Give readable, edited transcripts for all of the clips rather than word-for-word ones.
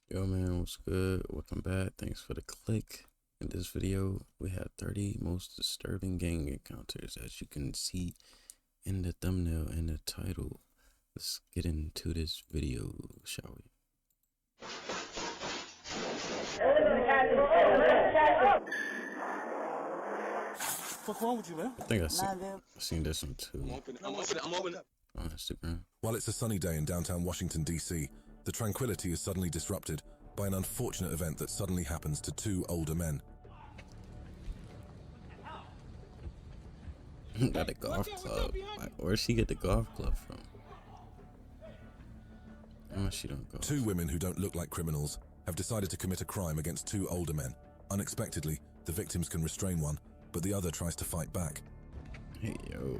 Yo man, what's good? Welcome back. Thanks for the click. In this video, we have 30 most disturbing gang encounters, as you can see in the thumbnail and the title. Let's get into this video, shall we? What's wrong with you, man? I think I seen this one too I'm open. on Instagram. While it's a sunny day in downtown Washington, D.C., the tranquility is suddenly disrupted by an unfortunate event that suddenly happens to two older men. Got a golf club. Like, where'd she get the golf club from? Oh, she don't go. Two women who don't look like criminals have decided to commit a crime against two older men. Unexpectedly, the victims can restrain one, but the other tries to fight back. Hey, yo.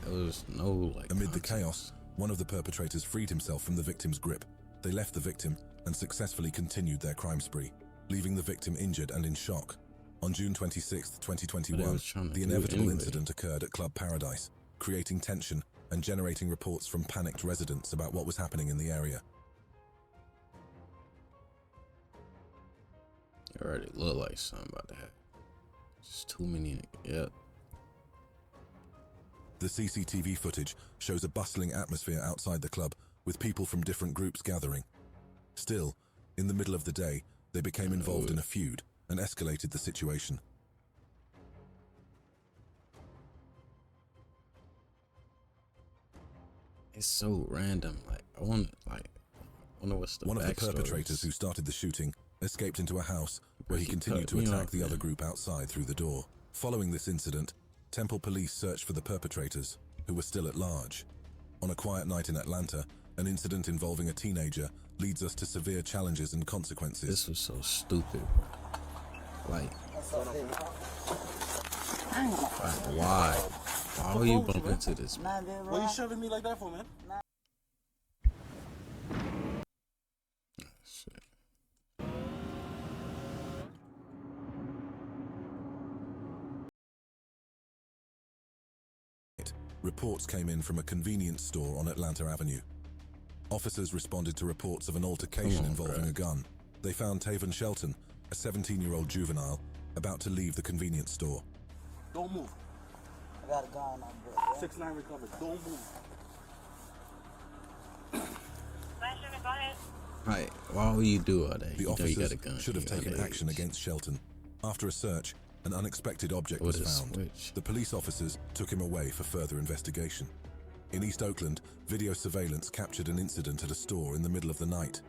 There was no, like, Amid the chaos, one of the perpetrators freed himself from the victim's grip. They left the victim and successfully continued their crime spree, leaving the victim injured and in shock. On June 26, 2021, the inevitable incident occurred at Club Paradise, creating tension and generating reports from panicked residents about what was happening in the area. It already look like something about to happen. Just too many. Yep. The CCTV footage shows a bustling atmosphere outside the club, with people from different groups gathering. Still, in the middle of the day, they became involved in a feud and escalated the situation. It's so random. Like, I wonder what's the One of the perpetrators backstories. who started the shooting escaped into a house where he continued to attack the other group outside through the door. Following this incident, Temple police searched for the perpetrators, who were still at large. On a quiet night in Atlanta, an incident involving a teenager leads us to severe challenges and consequences. This was so stupid. Like, why? Why would you bump into this? What are you shoving me like that for, man? Shit. Reports came in from a convenience store on Atlanta Avenue. Officers responded to reports of an altercation involving a gun. They found Taven Shelton, a 17-year-old juvenile, about to leave the convenience store. Don't move. I got a gun on board. 6'9" recovered. Don't move. Right, why would you do all that? The You know officers you got a gun. should have You taken underage. action against Shelton. After a search, an unexpected object was With a found. switch. The police officers took him away for further investigation. In East Oakland, video surveillance captured an incident at a store in the middle of the night.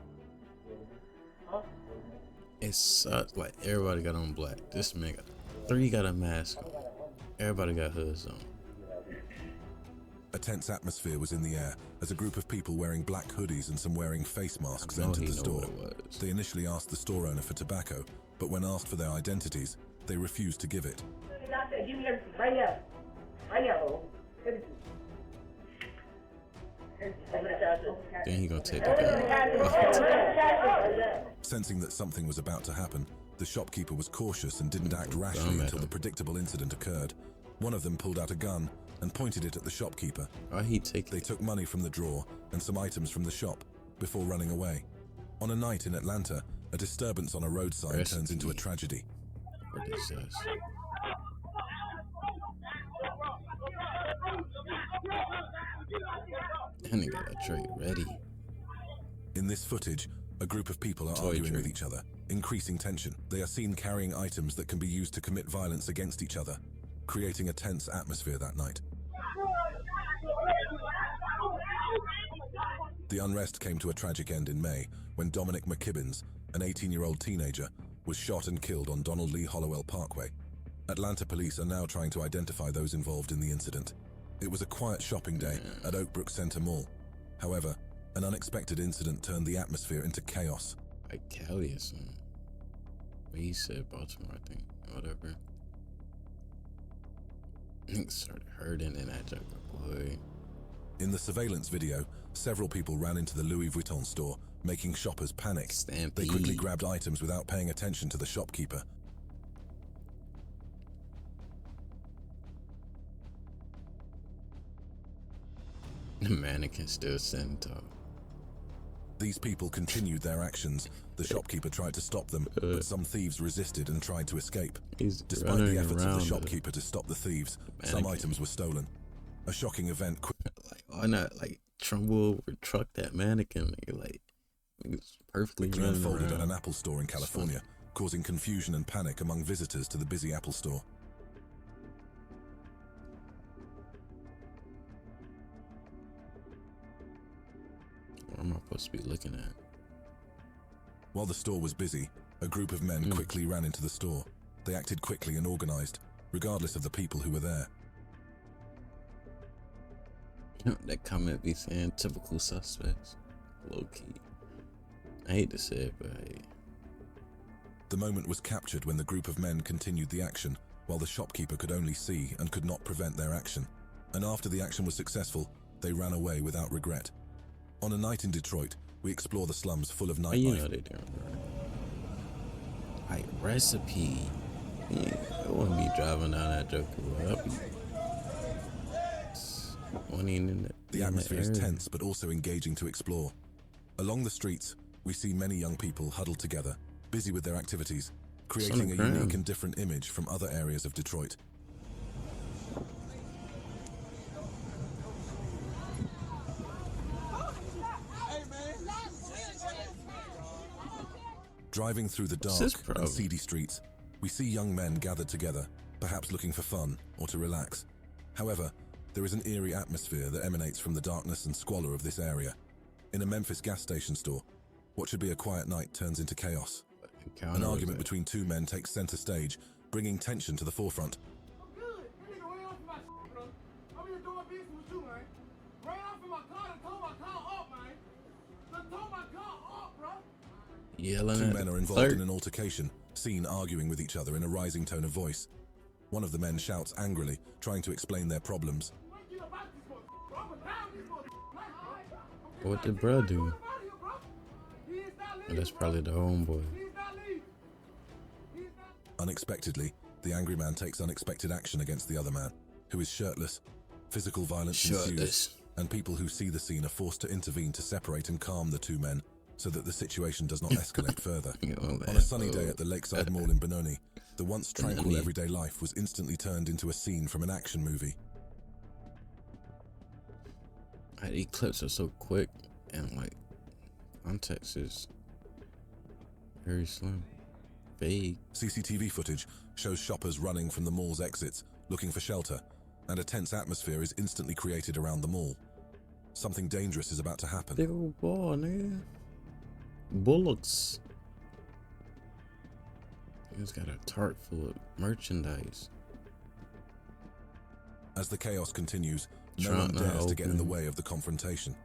It sucks. Like, everybody got on black. This man got 3 got a mask on. Everybody got hoods on. A tense atmosphere was in the air as a group of people wearing black hoodies and some wearing face masks I know entered he the know store. what it was. They initially asked the store owner for tobacco, but when asked for their identities, they refused to give it. Give me everything right now. Right now, everything. Then he gonna take the gun. Sensing that something was about to happen, the shopkeeper was cautious and didn't act rashly until the predictable incident occurred. One of them pulled out a gun and pointed it at the shopkeeper. Why he take They it? took money from the drawer and some items from the shop before running away. On a night in Atlanta, a disturbance on a road sign turns into a tragedy. What is this? And he got a tray ready. In this footage, a group of people are arguing with each other, increasing tension. They are seen carrying items that can be used to commit violence against each other, creating a tense atmosphere that night. The unrest came to a tragic end in May when Dominic McKibbins, an 18-year-old teenager, was shot and killed on Donald Lee Hollowell Parkway. Atlanta police are now trying to identify those involved in the incident. It was a quiet shopping day at Oakbrook Center Mall. However, an unexpected incident turned the atmosphere into chaos. Like Cali or something. But he said Baltimore, I think. Whatever. Niggas started hurting in that jungle, boy. In the surveillance video, several people ran into the Louis Vuitton store, making shoppers panic. Stampede. They quickly grabbed items without paying attention to the shopkeeper. The mannequin still sitting tall. These people continued their actions. The shopkeeper tried to stop them, but some thieves resisted and tried to escape. He's Despite running the efforts of the around shopkeeper to stop the thieves, some mannequin. items were stolen. A shocking event. Like, why not like trumble or truck that mannequin? Like it's perfectly Quickly running unfolded at around. an Apple store in California, causing confusion and panic among visitors to the busy Apple store. What am I supposed to be looking at? While the store was busy, a group of men quickly ran into the store. They acted quickly and organized, regardless of the people who were there. You know, that comment be saying typical suspects. Low key. I hate to say it, but hey. The moment was captured when the group of men continued the action, while the shopkeeper could only see and could not prevent their action. And after the action was successful, they ran away without regret. On a night in Detroit, we explore the slums full of Oh, you know nightlife. they doing right. Like recipe. Yeah, I wouldn't be driving down that joker. I'd be wanting in The atmosphere is tense but also engaging to explore. Along the streets, we see many young people huddled together, busy with their activities, creating a unique and different image from other areas of Detroit. Driving through the dark and seedy streets, we see young men gathered together, perhaps looking for fun or to relax. However, there is an eerie atmosphere that emanates from the darkness and squalor of this area. In a Memphis gas station store, what should be a quiet night turns into chaos. An argument between two men takes center stage, bringing tension to the forefront. Yelling Two at men are involved in an altercation, seen arguing with each other in a rising tone of voice. One of the men shouts angrily, trying to explain their problems. What did bruh do? Well, that's probably the homeboy. Unexpectedly, the angry man takes unexpected action against the other man, who is shirtless. Physical violence ensues, and people who see the scene are forced to intervene to separate and calm the two men, so that the situation does not escalate further. On a sunny day at the Lakeside Mall in Benoni, the once tranquil everyday life was instantly turned into a scene from an action movie. These clips are so quick, and like context is very slim, vague. CCTV footage shows shoppers running from the mall's exits, looking for shelter, and a tense atmosphere is instantly created around the mall. Something dangerous is about to happen. Big old ball, nigga. Bullocks. He's got a tart full of merchandise. As the chaos continues, no one dares to get in the way of the confrontation.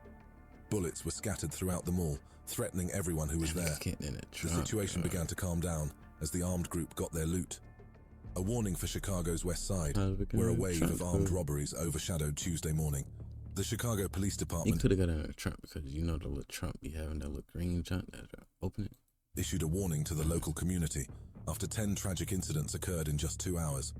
Bullets were scattered throughout the mall, threatening everyone who was there. The situation began to calm down as the armed group got their loot. A warning for Chicago's West Side, where a wave of armed robberies overshadowed Tuesday morning. The Chicago Police Department he could have got in a trunk because you know the little trunk be having that little green junk that open it. Issued a warning to the local community after 10 tragic incidents occurred in just 2 hours.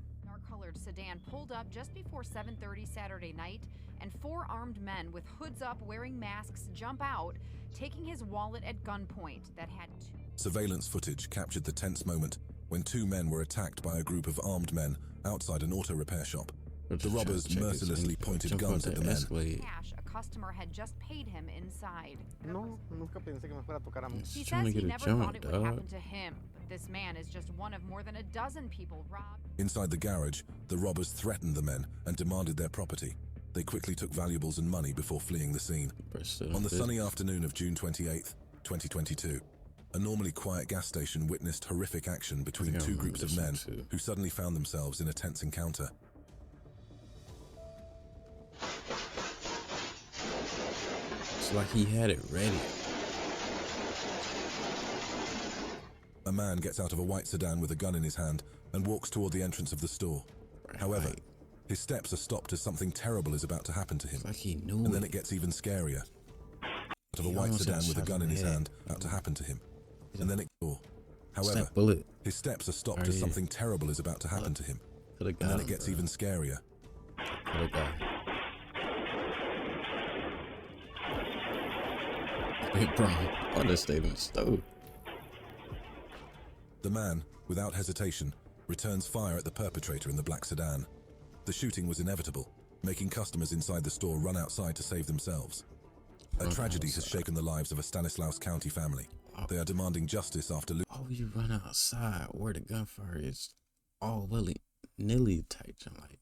Colored sedan pulled up just before 7:30 Saturday night, and 4 armed men with hoods up wearing masks jump out, taking his wallet at gunpoint that had 2. Surveillance footage captured the tense moment when 2 men were attacked by a group of armed men outside an auto repair shop. The robbers mercilessly pointed guns at the men. Cash a customer had just paid him inside. No, nunca pensé que me fuera a tocar a mí. He says he never thought it would happen to him. This man is just one of more than a dozen people robbed. Inside the garage, the robbers threatened the men and demanded their property. They quickly took valuables and money before fleeing the scene. On the sunny afternoon of June 28th, 2022, a normally quiet gas station witnessed horrific action between 2 groups of men who suddenly found themselves in a tense encounter. It's like he had it ready. A man gets out of a white sedan with a gun in his hand and walks toward the entrance of the store. However, his steps are stopped as something terrible is about to happen to him. Like he knew and then it gets even scarier. Out of a white sedan with a gun in his hand, about to happen to him. And then it... However, his steps are stopped as something terrible is about to happen to him. And then it gets even scarier. Hey, bro, I just stayed in the stove. The man, without hesitation, returns fire at the perpetrator in the black sedan. The shooting was inevitable, making customers inside the store run outside to save themselves. A tragedy has shaken the lives of a Stanislaus County family. They are demanding justice after Oh, you run outside where the gunfire is all willy-nilly type. Like,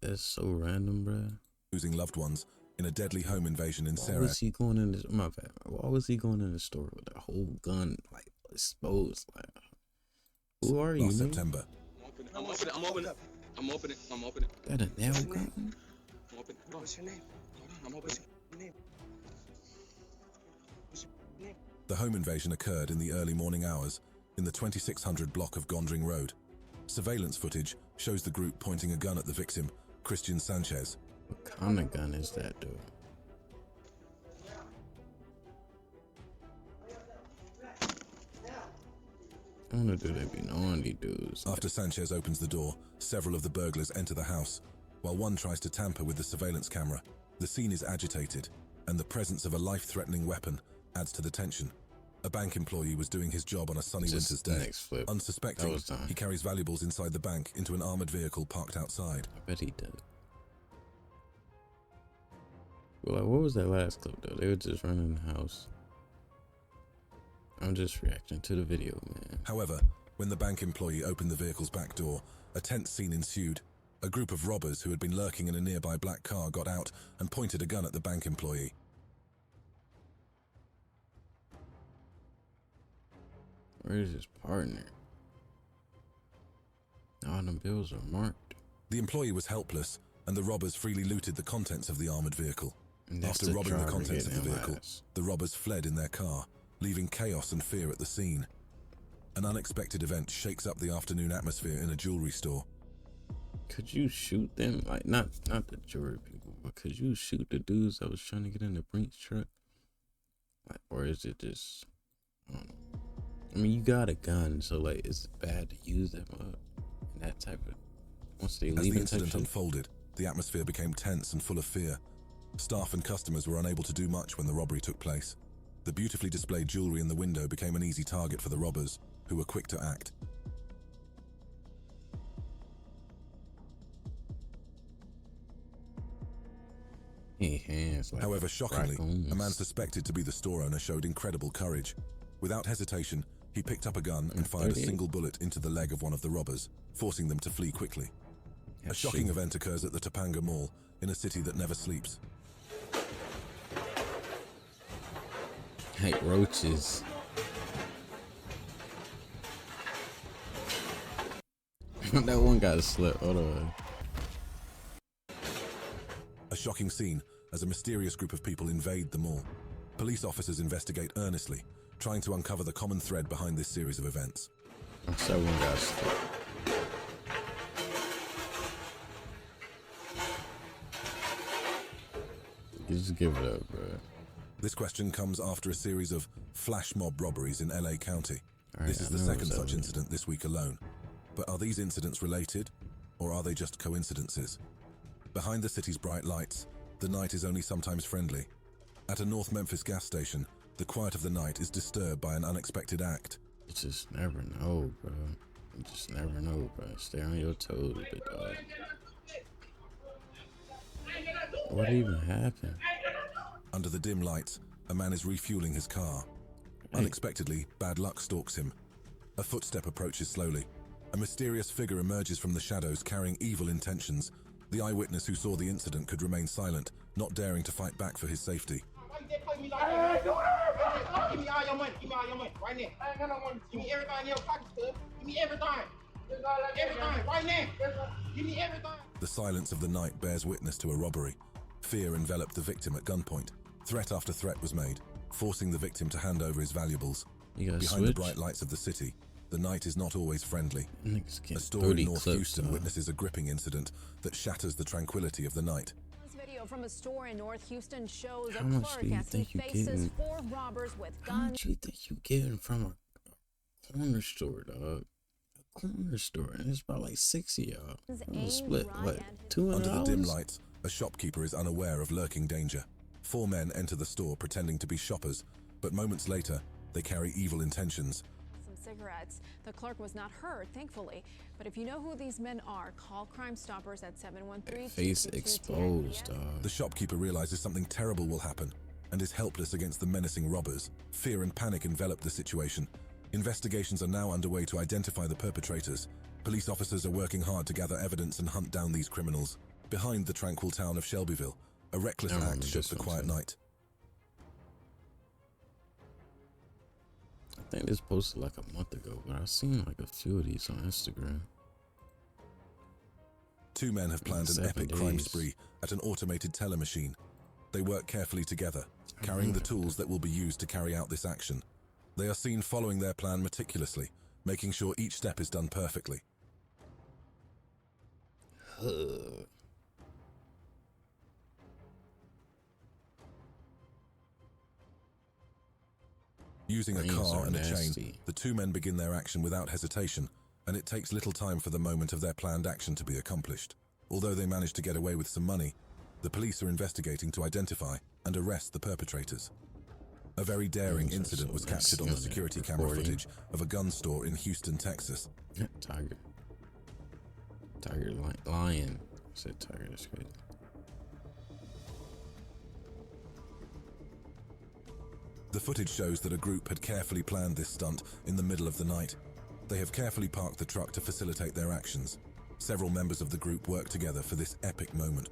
that's so random, bro. losing loved ones in a deadly home invasion in Why Sarah. was he going in this? My bad. Why was he going in the store with a whole gun like exposed? Like, who are you? Last Nigga? September. I'm opening. That a nail gun? What's your name? I'm opening. The home invasion occurred in the early morning hours in the 2600 block of Gondring Road. Surveillance footage shows the group pointing a gun at the victim, Christian Sanchez. What kind of gun is that, dude? I wonder, do they be knowing these dudes? After Sanchez opens the door, several of the burglars enter the house, while one tries to tamper with the surveillance camera. The scene is agitated, and the presence of a life-threatening weapon adds to the tension. A bank employee was doing his job on a sunny winter's day. Next flip. Unsuspecting, he carries valuables inside the bank into an armored vehicle parked outside. I bet he did. Well, like, what was that last clip, though? They were just running the house. I'm just reacting to the video, man. However, when the bank employee opened the vehicle's back door, a tense scene ensued. A group of robbers who had been lurking in a nearby black car got out and pointed a gun at the bank employee. Where is his partner? All them bills are marked. The employee was helpless, and the robbers freely looted the contents of the armored vehicle. After robbing the contents of the vehicle, the robbers fled in their car, leaving chaos and fear at the scene. An unexpected event shakes up the afternoon atmosphere in a jewelry store. Could you shoot them? Like, not the jewelry people, but could you shoot the dudes that was trying to get in the Brinks truck? Like, or is it just, I don't know. I mean, you got a gun, so like, it's bad to use them up in that type of, once they leave. As the incident unfolded, the atmosphere became tense and full of fear. Staff and customers were unable to do much when the robbery took place. The beautifully displayed jewelry in the window became an easy target for the robbers, who were quick to act. Like, however, shockingly, raccoons. a man suspected to be the store owner showed incredible courage. Without hesitation, he picked up a gun and fired a single bullet into the leg of one of the robbers, forcing them to flee quickly. A shocking event occurs at the Topanga Mall, in a city that never sleeps. Hey, roaches. That one guy slipped. Hold on. A shocking scene as a mysterious group of people invade the mall. Police officers investigate earnestly, trying to uncover the common thread behind this series of events. I saw one guy slipped. Just give it up, bro. This question comes after a series of flash mob robberies in LA County. Right, this is the second such incident this week alone. But are these incidents related, or are they just coincidences? Behind the city's bright lights, the night is only sometimes friendly. At a North Memphis gas station, the quiet of the night is disturbed by an unexpected act. You just never know, bro. You just never know, bro. Stay on your toes, big dog. What even happened? Under the dim lights, a man is refueling his car. Unexpectedly, bad luck stalks him. A footstep approaches slowly. A mysterious figure emerges from the shadows carrying evil intentions. The eyewitness who saw the incident could remain silent, not daring to fight back for his safety. Give me all your money. Give me all your money. Right now. I ain't got no money. Give me everything in your pocket, cuz. Give me everything. Everything. Right now. Give me everything. The silence of the night bears witness to a robbery. Fear enveloped the victim at gunpoint. Threat after threat was made, forcing the victim to hand over his valuables. Behind the bright lights of the city, the night is not always friendly. A store in North Houston witnesses a gripping incident that shatters the tranquility of the night. This video from a store in North Houston shows How a much clerk do you as he think you faces getting? 4 robbers with How guns. much do you think you getting from a corner store, dog? A corner store, and it's about like 6 of y'all. It was split, what, $200? Under the dim lights, a shopkeeper is unaware of lurking danger. 4 men enter the store pretending to be shoppers, but moments later, they carry evil intentions. Some cigarettes. The clerk was not hurt, thankfully. But if you know who these men are, call Crime Stoppers at 713. Face exposed, The shopkeeper realizes something terrible will happen and is helpless against the menacing robbers. Fear and panic envelop the situation. Investigations are now underway to identify the perpetrators. Police officers are working hard to gather evidence and hunt down these criminals. Behind the tranquil town of Shelbyville, a reckless act shook the quiet night. I think this posted like a month ago, but I've seen like a few of these on Instagram. 2 men have planned an epic crime spree at an automated teller machine. They work carefully together, carrying the tools that will be used to carry out this action. They are seen following their plan meticulously, making sure each step is done perfectly. Using a car and a chain, the 2 men begin their action without hesitation, and it takes little time for the moment of their planned action to be accomplished. Although they manage to get away with some money, the police are investigating to identify and arrest the perpetrators. A very daring incident was captured on the security camera footage of a gun store in Houston, Texas. Lion. I said tiger, that's crazy. The footage shows that a group had carefully planned this stunt in the middle of the night. They have carefully parked the truck to facilitate their actions. Several members of the group work together for this epic moment.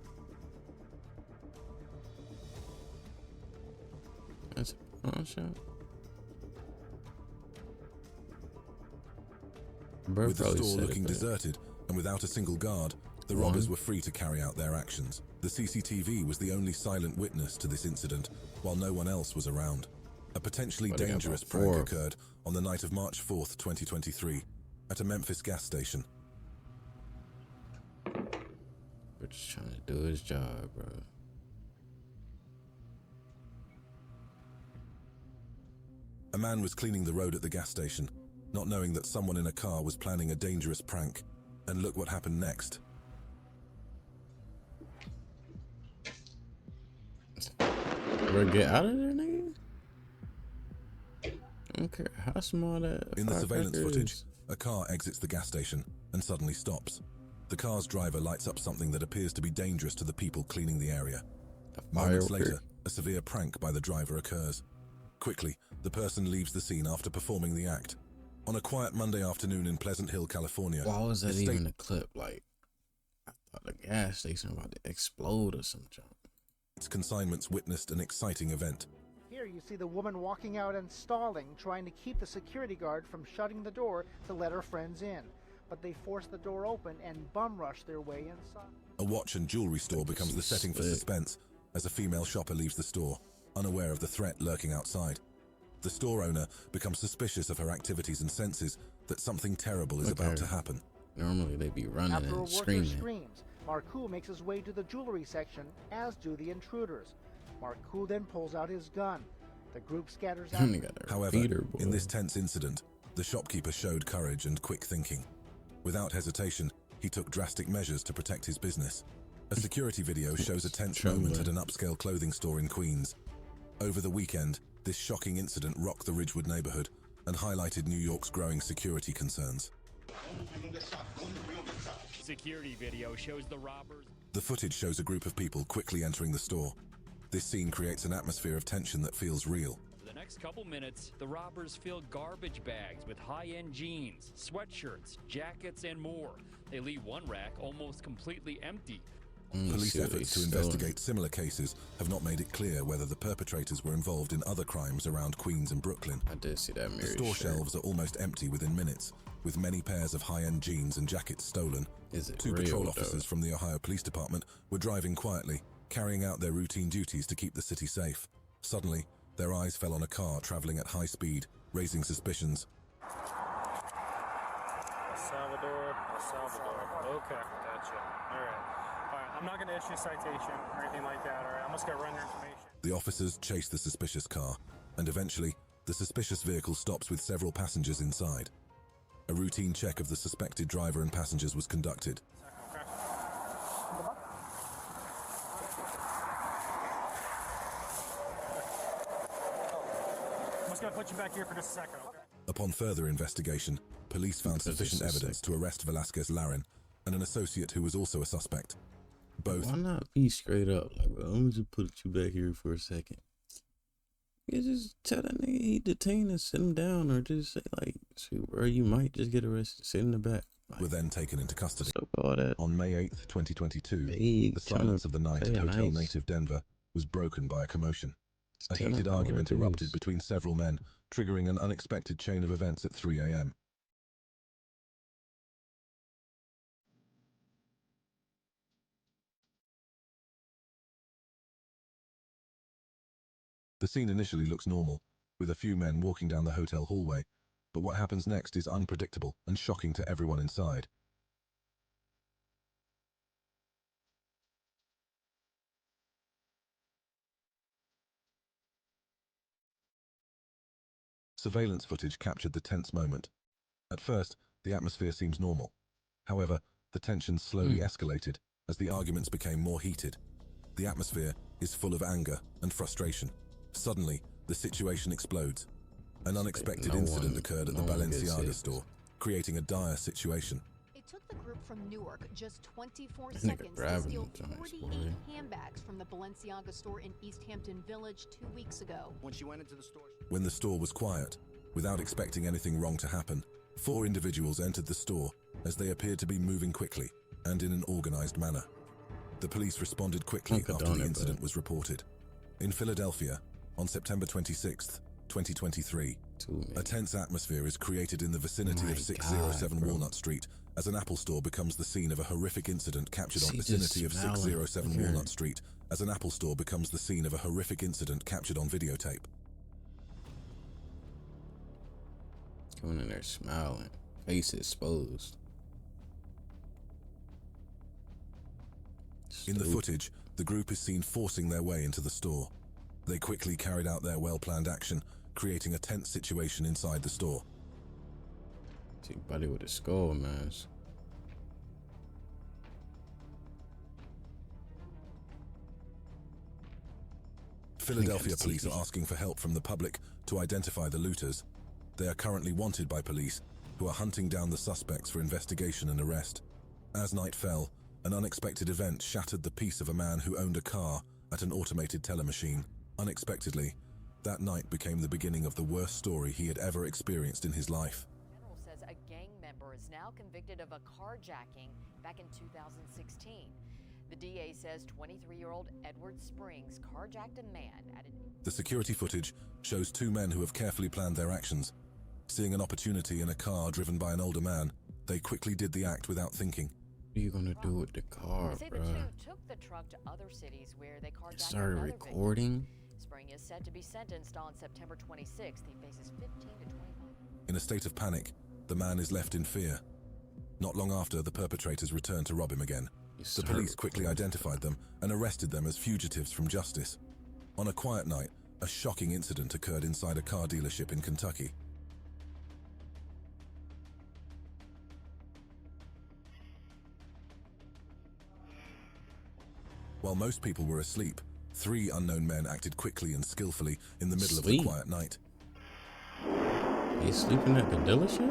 That's a pawn shop. With the store looking deserted and without a single guard, the robbers were free to carry out their actions. The CCTV was the only silent witness to this incident, while no one else was around. A potentially dangerous prank occurred on the night of March 4th, 2023, at a Memphis gas station. We're just trying to do his job, bro. A man was cleaning the road at the gas station, not knowing that someone in a car was planning a dangerous prank. And look what happened next. Bro, get out of there, nigga. I don't care how small that. In the surveillance footage, a car exits the gas station and suddenly stops. The car's driver lights up something that appears to be dangerous to the people cleaning the area. Moments later, a severe prank by the driver occurs. Quickly, the person leaves the scene after performing the act. On a quiet Monday afternoon in Pleasant Hill, California. Why was that even a clip? Like, I thought the gas station was about to explode or some junk. Its consignments witnessed an exciting event. Here you see the woman walking out and stalling, trying to keep the security guard from shutting the door to let her friends in. But they force the door open and bum rush their way inside. A watch and jewelry store becomes the setting for suspense as a female shopper leaves the store, unaware of the threat lurking outside. The store owner becomes suspicious of her activities and senses that something terrible is about to happen. Normally they'd be running After and a screaming. worker screams, Marcoux makes his way to the jewelry section, as do the intruders. Marcoux then pulls out his gun. The group scatters out. However, in this tense incident, the shopkeeper showed courage and quick thinking. Without hesitation, he took drastic measures to protect his business. A security video shows a tense moment at an upscale clothing store in Queens. Over the weekend, this shocking incident rocked the Ridgewood neighborhood and highlighted New York's growing security concerns. Security video shows the robbers. The footage shows a group of people quickly entering the store. This scene creates an atmosphere of tension that feels real. For the next couple minutes, the robbers fill garbage bags with high-end jeans, sweatshirts, jackets, and more. They leave one rack almost completely empty. Police efforts to investigate similar cases have not made it clear whether the perpetrators were involved in other crimes around Queens and Brooklyn. I did see that. The store shelves are almost empty within minutes, with many pairs of high-end jeans and jackets stolen. Two patrol officers from the Ohio Police Department were driving quietly, carrying out their routine duties to keep the city safe. Suddenly, their eyes fell on a car traveling at high speed, raising suspicions. El Salvador. Okay, gotcha. All right, I'm not going to issue a citation or anything like that, all right? I'm just going to run your information. The officers chase the suspicious car, and eventually, the suspicious vehicle stops with several passengers inside. A routine check of the suspected driver and passengers was conducted. gonna put you back here for just a second, okay? Upon further investigation, police found sufficient evidence to arrest Velasquez Larin and an associate who was also a suspect. Both. Why not be straight up? Like, bro, I'm just put you back here for a second. You just tell that nigga he detained and sit him down, or just say like, or you might just get arrested. Sit in the back. Like, were then taken into custody. All that. On May 8th, 2022, Vague, the silence of the night at Hotel Native Denver was broken by a commotion. A heated argument erupted between several men, triggering an unexpected chain of events at 3 a.m. The scene initially looks normal, with a few men walking down the hotel hallway, but what happens next is unpredictable and shocking to everyone inside. Surveillance footage captured the tense moment. At first, the atmosphere seems normal. However, the tension slowly escalated as the arguments became more heated. The atmosphere is full of anger and frustration. Suddenly, the situation explodes. An unexpected incident occurred at the Balenciaga store, creating a dire situation. It took the group from Newark just 24 seconds to steal 48 handbags from the Balenciaga store in East Hampton Village 2 weeks ago. When she went into the store, When the store was quiet, without expecting anything wrong to happen, 4 individuals entered the store as they appeared to be moving quickly and in an organized manner. The police responded quickly after the incident was reported. In Philadelphia, on September 26th, 2023, a tense atmosphere is created in the vicinity of 607 Walnut Street as an Apple store becomes the scene of a horrific incident captured on vicinity of 607 Walnut Street as an Apple store becomes the scene of a horrific incident captured on videotape. Coming in there smiling, face exposed. In the footage, the group is seen forcing their way into the store. They quickly carried out their well-planned action, creating a tense situation inside the store. See buddy with a skull mask. Philadelphia police are asking for help from the public to identify the looters. They are currently wanted by police, who are hunting down the suspects for investigation and arrest. As night fell, an unexpected event shattered the peace of a man who owned a car at an automated teller machine. Unexpectedly, that night became the beginning of the worst story he had ever experienced in his life. General says a gang member is now convicted of a carjacking back in 2016. The DA says 23-year-old Edward Springs carjacked a man at an... The security footage shows 2 men who have carefully planned their actions. Seeing an opportunity in a car driven by an older man, they quickly did the act without thinking. What are you gonna do with the car, Say bro? the two took the truck to other cities where they carjacked Started another recording. victim. Spring is set to be sentenced on September 26th. He faces 15 to 25. In a state of panic, the man is left in fear. Not long after, the perpetrators returned to rob him again. The police quickly identified them and arrested them as fugitives from justice. On a quiet night, a shocking incident occurred inside a car dealership in Kentucky. While most people were asleep, 3 unknown men acted quickly and skillfully in the middle of the quiet night. He's sleeping at the dealership?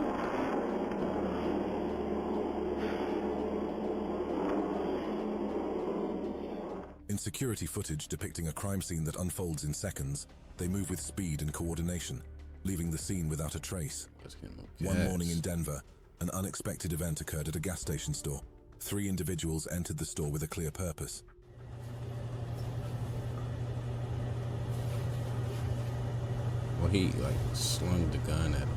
In security footage depicting a crime scene that unfolds in seconds, they move with speed and coordination, leaving the scene without a trace. One morning in Denver, an unexpected event occurred at a gas station store. 3 individuals entered the store with a clear purpose. Well, he like slung the gun at him.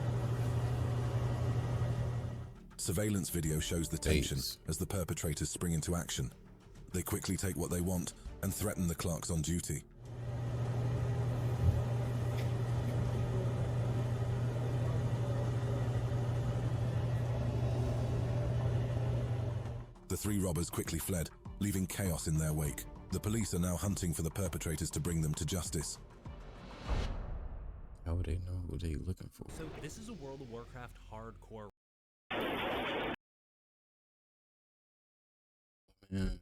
Surveillance video shows the tension as the perpetrators spring into action. They quickly take what they want and threaten the clerks on duty. The 3 robbers quickly fled, leaving chaos in their wake. The police are now hunting for the perpetrators to bring them to justice. How would they know who they looking for? So this is a World of Warcraft hardcore. Man,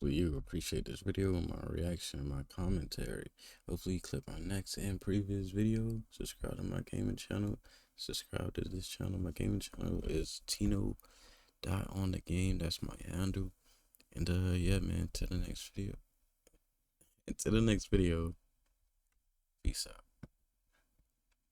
Hopefully you appreciate this video, my reaction, my commentary. Hopefully you click my next and previous video. Subscribe to my gaming channel. Subscribe to this channel. My gaming channel is Tino.onthegame. That's my handle. And yeah, man, to the next video. Peace out.